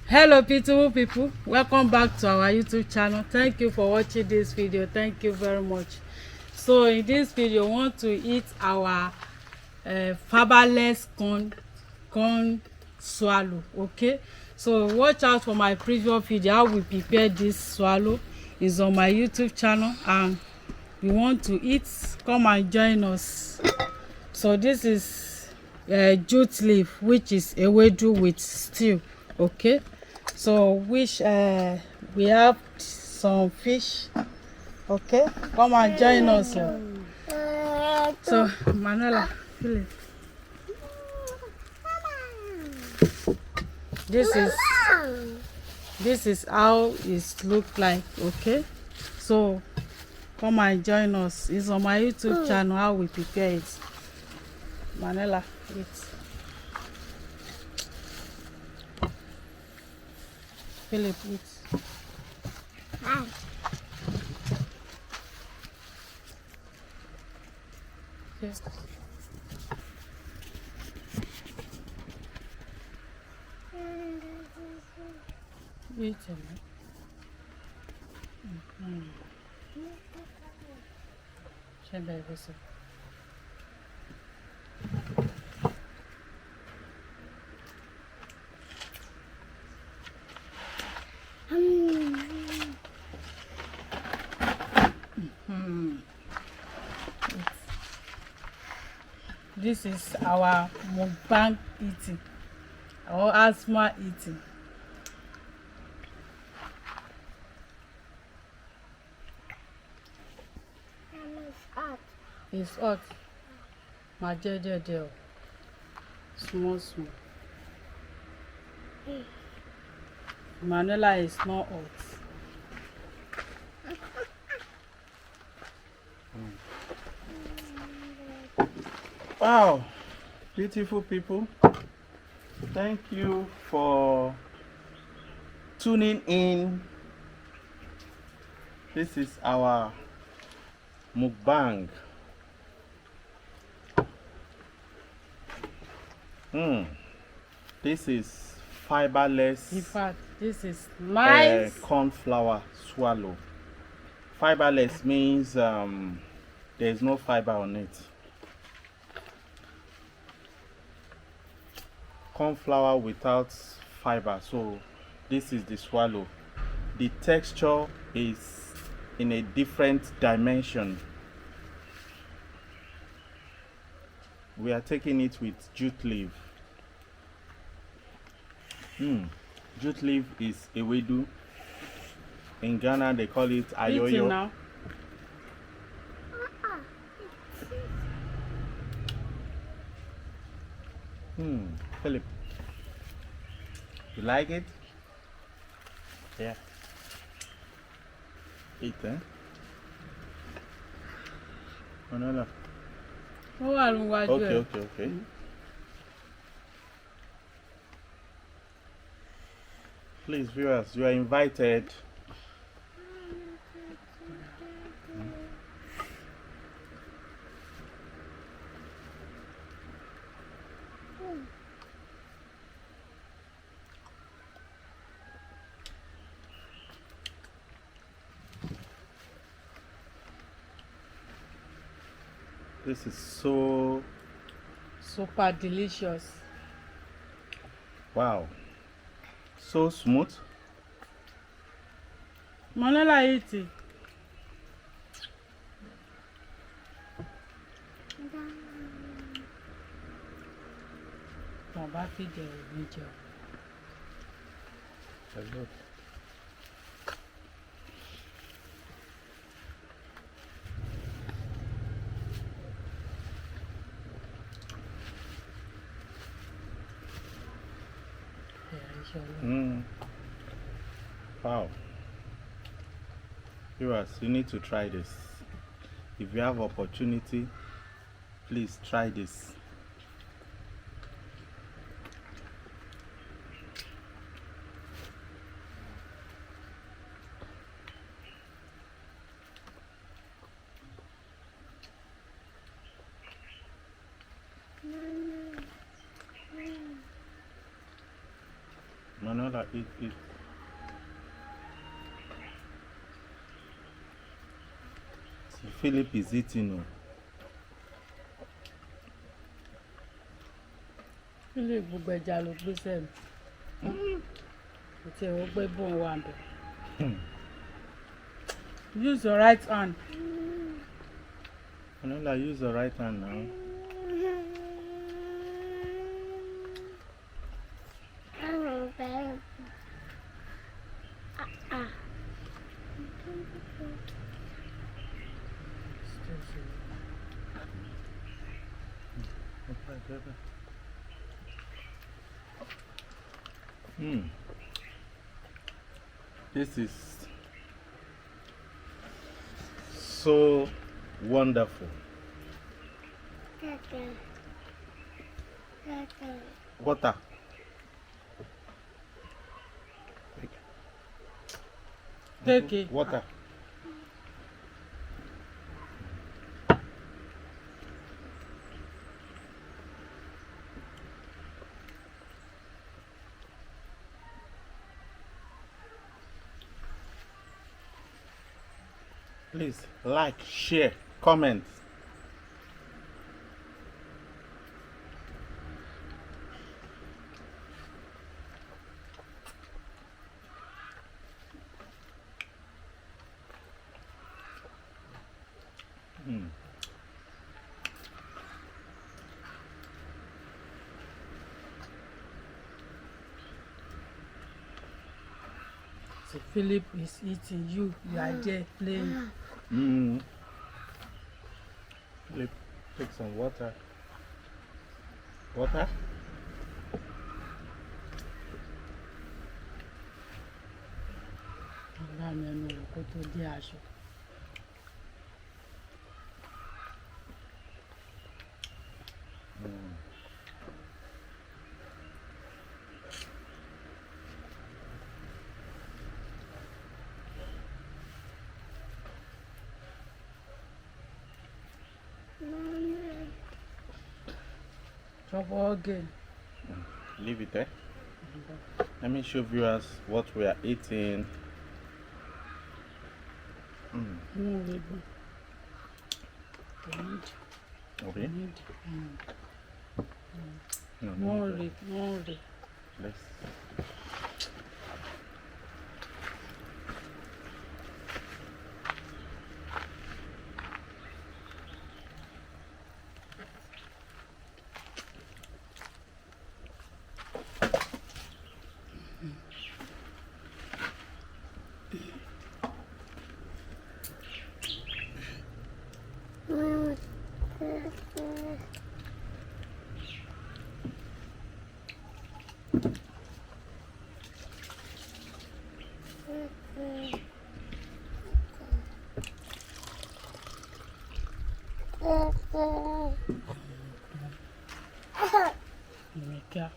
Hello beautiful people, welcome back to our YouTube channel. Thank you for watching this video. Thank you very much. So in this video we want to eat our fibreless corn swallow. Okay, so watch out for my previous video how we prepare this swallow. Is on my YouTube channel and we want to eat. Come and join us. So this is jute leaf, which is ewedu with stew. Okay, so which we have some fish. Okay, come and join us. So Manuela, feel it. This is how it look like. Okay, so come and join us. It's on my YouTube channel how we prepare it. Manela, eat. Philip, eat. Okay. Eat it. This is our mukbang eating, or asthma eating. It's hot. My dear. Small. Manuela is not hot. Wow, beautiful people, thank you for tuning in. This is our mukbang. This is fiberless. In fact, this is nice corn flour swallow. Fiberless means there's no fiber on it. Corn flour without fiber. So this is the swallow. The texture is in a different dimension. We are taking it with jute leaf. Jute leaf is ewedu. In Ghana they call it ayoyo. now. Philip, you like it? Yeah. Eat, eh? Oh, no. Okay. Please, viewers, you are invited. This is so super delicious. Wow, so smooth. Manuela, eat it. Baba feed the video. Hello. Wow, viewers, you need to try this. If you have opportunity, please try this. Another eat. See, Philip is eating. Philip gbogbo ẹja ló gbé sẹ́nu. Kò tiẹ̀ wọ́n gbé bọ́n wà ń bẹ̀. Use your right hand. Another, use your right hand now. This is so wonderful. Water. Take it. Water. Please like, share, comment. So Philip is eating, you are there playing. Philip, take some water. Water? Ọ̀gá mi ẹnu wò kó tó dé aṣọ. Trouble again. Leave it there. Let me show viewers what we are eating. Okay. More rib. Let's. Mika.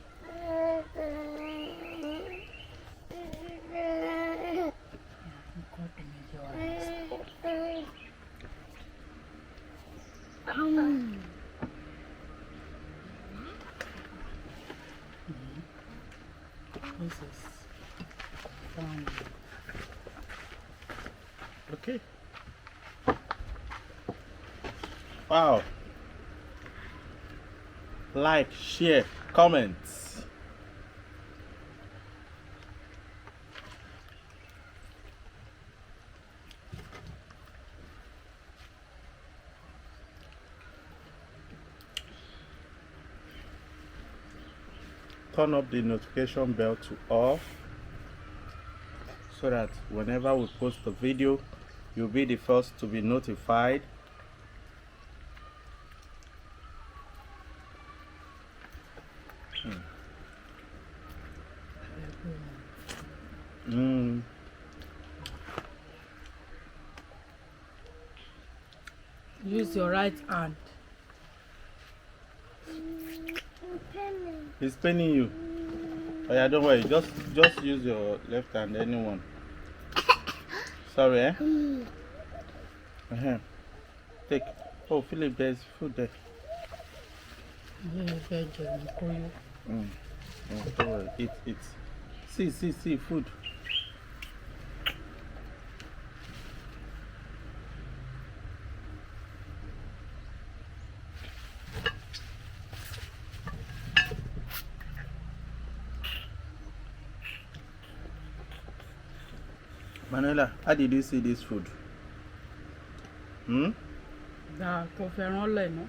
This is fun. Okay. Wow. Like, share, comment. Turn up the notification bell to off so that whenever we post a video, you'll be the first to be notified. Use your right hand. He's paining you. Oh yeah, don't worry. Just use your left hand. Anyone. Sorry, eh? Take. Oh, Philip, there's food there. Yeah, Don't worry. Eat. See, food. Manuela, how did you see this food? Dà kò fẹ́ràn lẹ̀ ná.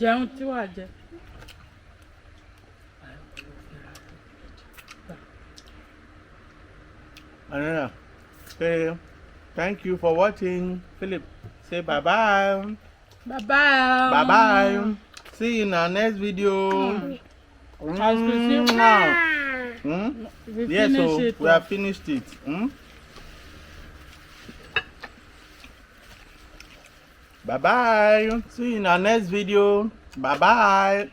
Jẹun tí wàá jẹ. Manuela, say thank you for watching. Philip, say bye-bye. Bye-bye. Bye-bye. See you in our next video. As we see now. Yes, so we have finished it. Bye-bye. See you in our next video. Bye-bye.